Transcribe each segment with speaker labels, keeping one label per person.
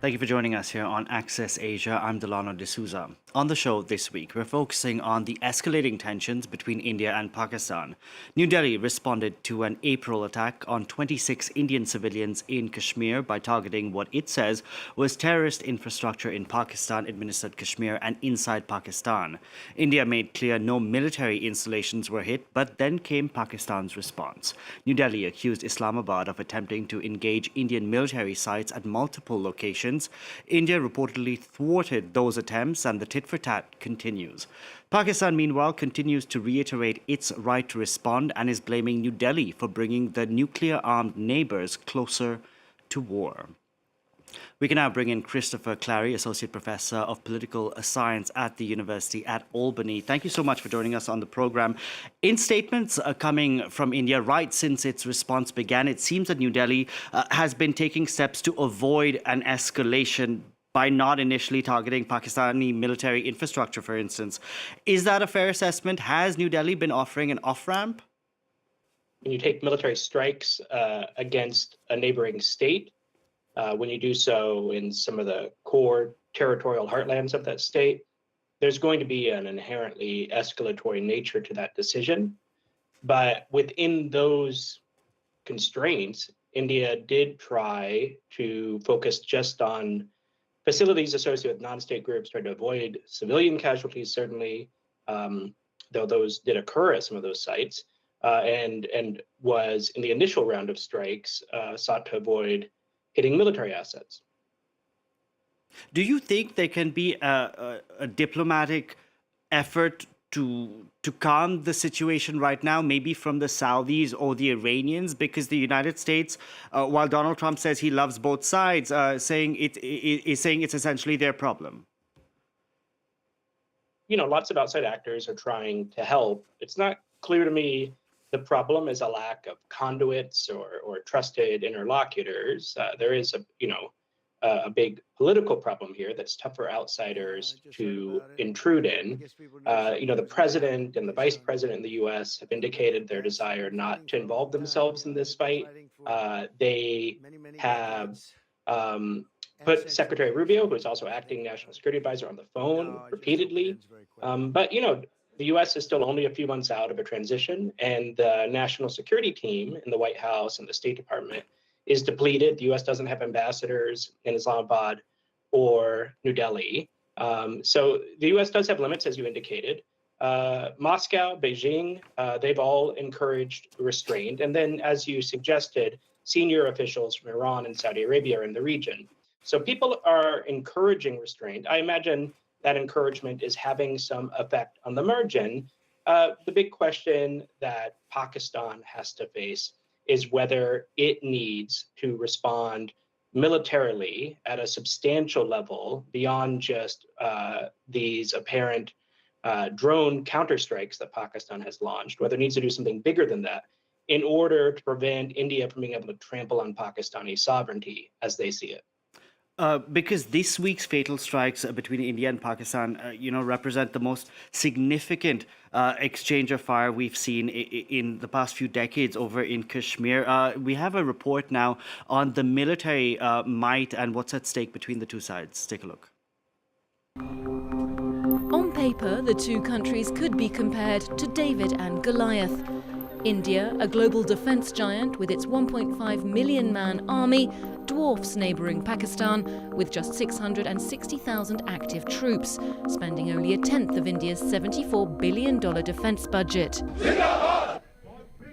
Speaker 1: Thank you for joining us here on Access Asia. I'm Delano D'Souza. On the show this week, we're focusing on the escalating tensions between India and Pakistan. New Delhi responded to an April attack on 26 Indian civilians in Kashmir by targeting what it says was terrorist infrastructure in Pakistan-administered Kashmir and inside Pakistan. India made clear no military installations were hit, but then came Pakistan's response. New Delhi accused Islamabad of attempting to engage Indian military sites at multiple locations. India reportedly thwarted those attempts, and the tit-for-tat continues. Pakistan, meanwhile, continues to reiterate its right to respond and is blaming New Delhi for bringing the nuclear-armed neighbors closer to war. We can now bring in Christopher Clary, Associate Professor of Political Science at the University at Albany. Thank you so much for joining us on the program. In statements coming from India right since its response began, it seems that New Delhi has been taking steps to avoid an escalation by not initially targeting Pakistani military infrastructure, for instance. Is that a fair assessment? Has New Delhi been offering an off-ramp?
Speaker 2: When you take military strikes against a neighboring state, when you do so in some of the core territorial heartlands of that state, there's going to be an inherently escalatory nature to that decision. But within those constraints, India did try to focus just on facilities associated with non-state groups, tried to avoid civilian casualties, certainly, though those did occur at some of those sites, and was, in the initial round of strikes, sought to avoid hitting military assets.
Speaker 1: Do you think there can be a diplomatic effort to calm the situation right now, maybe from the Saudis or the Iranians? Because the United States, while Donald Trump says he loves both sides, saying it's essentially their problem.
Speaker 2: You know, lots of outside actors are trying to help. It's not clear to me the problem is a lack of conduits or trusted interlocutors. There is a big political problem here that's tough for outsiders to intrude in. The president and the vice president in the U.S. have indicated their desire not to involve themselves in this fight. They have put Secretary Rubio, who is also acting national security advisor, on the phone repeatedly. But the U.S. is still only a few months out of a transition, and the national security team in the White House and the State Department is depleted. The U.S. doesn't have ambassadors in Islamabad or New Delhi. So the U.S. does have limits, as you indicated. Moscow, Beijing, they've all encouraged restraint. And then, as you suggested, senior officials from Iran and Saudi Arabia are in the region. So people are encouraging restraint. I imagine that encouragement is having some effect on the margin. The big question that Pakistan has to face is whether it needs to respond militarily at a substantial level beyond just these apparent drone counterstrikes that Pakistan has launched, whether it needs to do something bigger than that in order to prevent India from being able to trample on Pakistani sovereignty as they see it.
Speaker 1: Because this week's fatal strikes between India and Pakistan, represent the most significant exchange of fire we've seen in the past few decades over in Kashmir. We have a report now on the military might and what's at stake between the two sides. Take a look.
Speaker 3: On paper, the two countries could be compared to David and Goliath. India, a global defence giant with its 1.5 million-man army, dwarfs neighbouring Pakistan with just 660,000 active troops, spending only a tenth of India's $74 billion defence budget.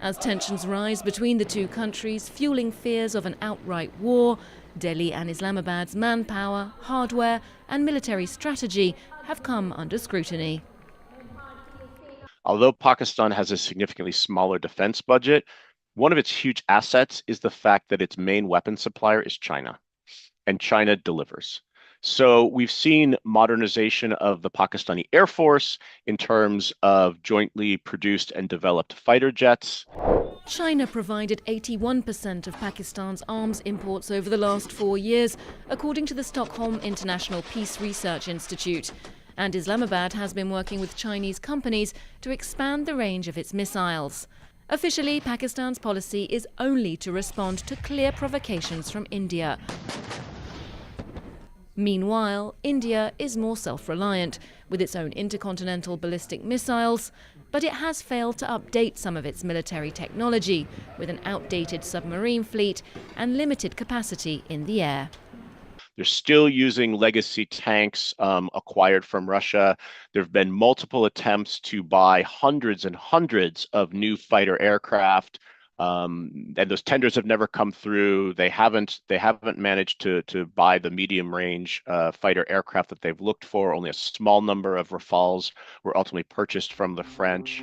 Speaker 3: As tensions rise between the two countries, fueling fears of an outright war, Delhi and Islamabad's manpower, hardware and military strategy have come under scrutiny.
Speaker 4: Although Pakistan has a significantly smaller defense budget, one of its huge assets is the fact that its main weapon supplier is China, and China delivers. So we've seen modernization of the Pakistani Air Force in terms of jointly produced and developed fighter jets.
Speaker 3: China provided 81% of Pakistan's arms imports over the last 4 years, according to the Stockholm International Peace Research Institute. And Islamabad has been working with Chinese companies to expand the range of its missiles. Officially, Pakistan's policy is only to respond to clear provocations from India. Meanwhile, India is more self-reliant, with its own intercontinental ballistic missiles, but it has failed to update some of its military technology, with an outdated submarine fleet and limited capacity in the air.
Speaker 4: They're still using legacy tanks acquired from Russia. There have been multiple attempts to buy hundreds and hundreds of new fighter aircraft, and those tenders have never come through. They haven't managed to buy the medium range fighter aircraft that they've looked for. Only a small number of Rafales were ultimately purchased from the French.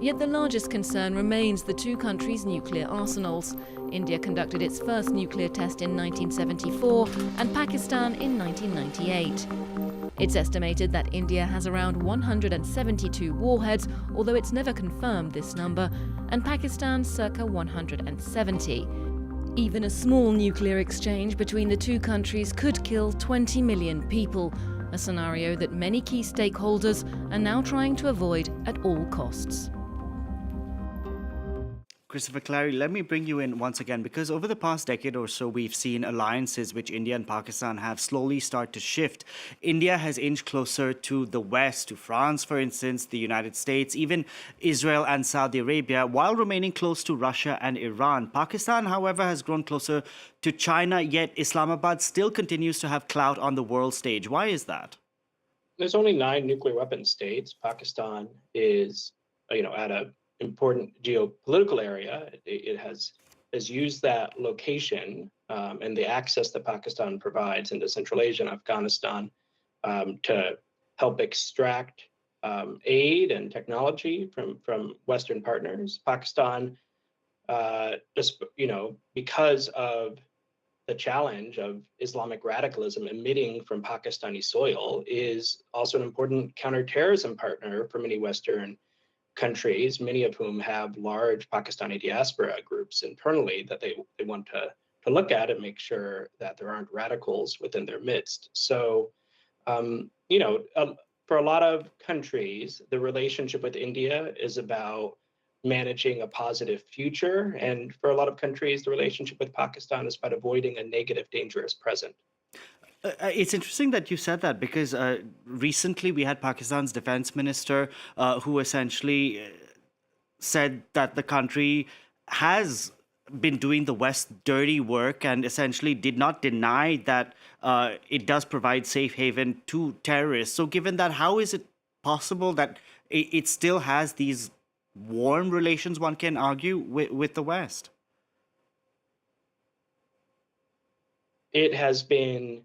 Speaker 3: Yet the largest concern remains the two countries' nuclear arsenals. India conducted its first nuclear test in 1974 and Pakistan in 1998. It's estimated that India has around 172 warheads, although it's never confirmed this number, and Pakistan circa 170. Even a small nuclear exchange between the two countries could kill 20 million people, a scenario that many key stakeholders are now trying to avoid at all costs.
Speaker 1: Christopher Clary, let me bring you in once again, because over the past decade or so, we've seen alliances which India and Pakistan have slowly started to shift. India has inched closer to the West, to France, for instance, the United States, even Israel and Saudi Arabia, while remaining close to Russia and Iran. Pakistan, however, has grown closer to China, yet Islamabad still continues to have clout on the world stage. Why is that?
Speaker 2: There's only 9 nuclear weapon states. Pakistan is, at a important geopolitical area. It has used that location and the access that Pakistan provides into Central Asia and Afghanistan to help extract aid and technology from Western partners. Pakistan, because of the challenge of Islamic radicalism emitting from Pakistani soil, is also an important counterterrorism partner for many Western countries, many of whom have large Pakistani diaspora groups internally that they want to look at and make sure that there aren't radicals within their midst. So, for a lot of countries, the relationship with India is about managing a positive future. And for a lot of countries, the relationship with Pakistan is about avoiding a negative, dangerous present.
Speaker 1: It's interesting that you said that, because recently we had Pakistan's defense minister who essentially said that the country has been doing the West's dirty work and essentially did not deny that it does provide safe haven to terrorists. So given that, how is it possible that it still has these warm relations, one can argue, with the West?
Speaker 2: It has been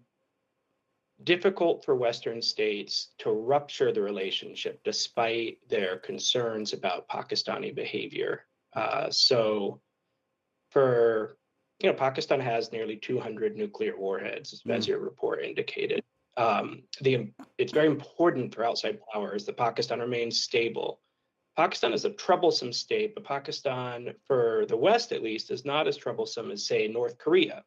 Speaker 2: difficult for Western states to rupture the relationship despite their concerns about Pakistani behavior. Pakistan has nearly 200 nuclear warheads, as your report indicated. It's very important for outside powers that Pakistan remains stable. Pakistan is a troublesome state, but Pakistan, for the West at least, is not as troublesome as, say, North Korea.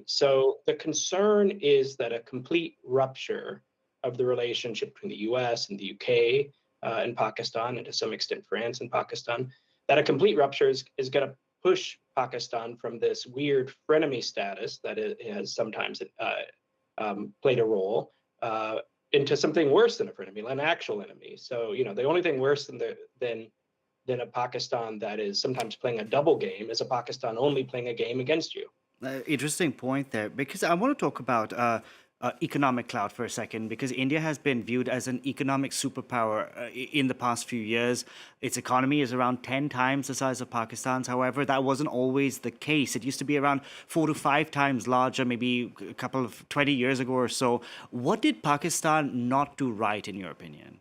Speaker 2: So the concern is that a complete rupture of the relationship between the US and the UK and Pakistan, and to some extent France and Pakistan, that a complete rupture is going to push Pakistan from this weird frenemy status that it has sometimes played a role into something worse than a frenemy, an actual enemy. So, the only thing worse than a Pakistan that is sometimes playing a double game is a Pakistan only playing a game against you.
Speaker 1: Interesting point there, because I want to talk about economic clout for a second, because India has been viewed as an economic superpower in the past few years. Its economy is around 10 times the size of Pakistan's. However, that wasn't always the case. It used to be around 4 to 5 times larger, maybe a couple of 20 years ago or so. What did Pakistan not do right, in your opinion?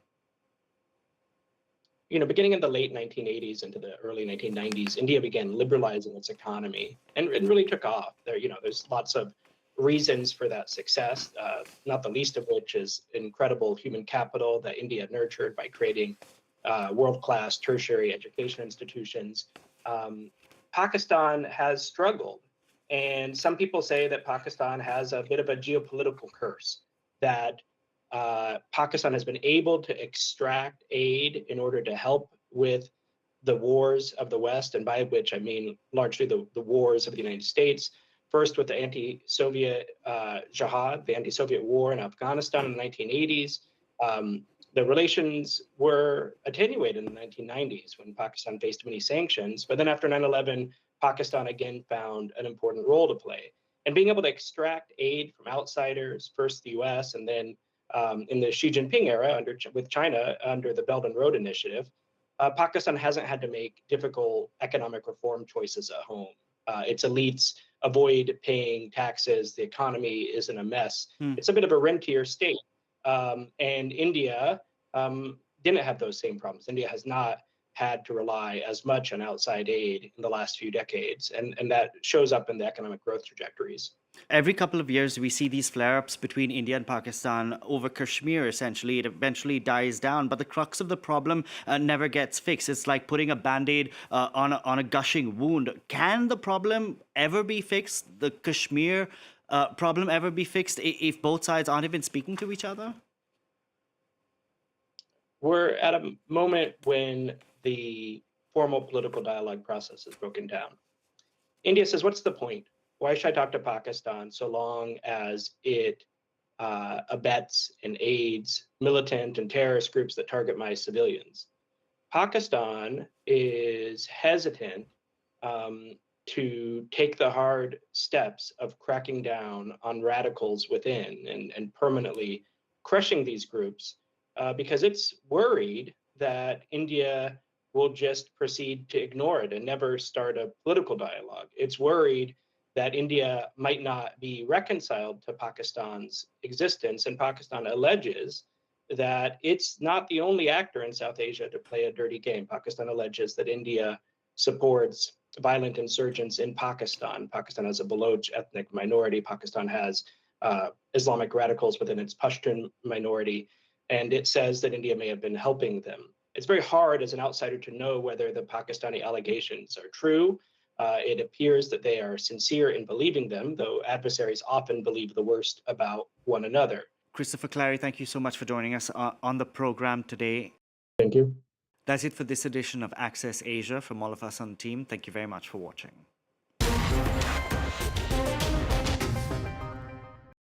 Speaker 2: Beginning in the late 1980s into the early 1990s, India began liberalizing its economy and really took off. There's lots of reasons for that success, not the least of which is incredible human capital that India nurtured by creating world-class tertiary education institutions. Pakistan has struggled, and some people say that Pakistan has a bit of a geopolitical curse, that Pakistan has been able to extract aid in order to help with the wars of the West, and by which I mean largely the wars of the United States, first with the anti-Soviet jihad, the anti-Soviet war in Afghanistan in the 1980s. The relations were attenuated in the 1990s when Pakistan faced many sanctions. But then after 9/11, Pakistan again found an important role to play. And being able to extract aid from outsiders, first the US, and then in the Xi Jinping era with China under the Belt and Road Initiative, Pakistan hasn't had to make difficult economic reform choices at home. Its elites avoid paying taxes. The economy is in a mess. It's a bit of a rentier state. And India didn't have those same problems. India has not had to rely as much on outside aid in the last few decades, and that shows up in the economic growth trajectories.
Speaker 1: Every couple of years, we see these flare-ups between India and Pakistan over Kashmir, essentially. It eventually dies down, but the crux of the problem never gets fixed. It's like putting a Band-Aid on a gushing wound. Can the problem ever be fixed? The Kashmir problem ever be fixed if both sides aren't even speaking to each other?
Speaker 2: We're at a moment when the formal political dialogue process is broken down. India says, what's the point? Why should I talk to Pakistan so long as it abets and aids militant and terrorist groups that target my civilians? Pakistan is hesitant to take the hard steps of cracking down on radicals within and permanently crushing these groups because it's worried that India will just proceed to ignore it and never start a political dialogue. It's worried that India might not be reconciled to Pakistan's existence, and Pakistan alleges that it's not the only actor in South Asia to play a dirty game. Pakistan alleges that India supports violent insurgents in Pakistan. Pakistan has a Baloch ethnic minority. Pakistan has Islamic radicals within its Pashtun minority, and it says that India may have been helping them. It's very hard as an outsider to know whether the Pakistani allegations are true. It appears that they are sincere in believing them, though adversaries often believe the worst about one another.
Speaker 1: Christopher Clary, thank you so much for joining us on the program today.
Speaker 2: Thank you.
Speaker 1: That's it for this edition of Access Asia. From all of us on the team, thank you very much for watching.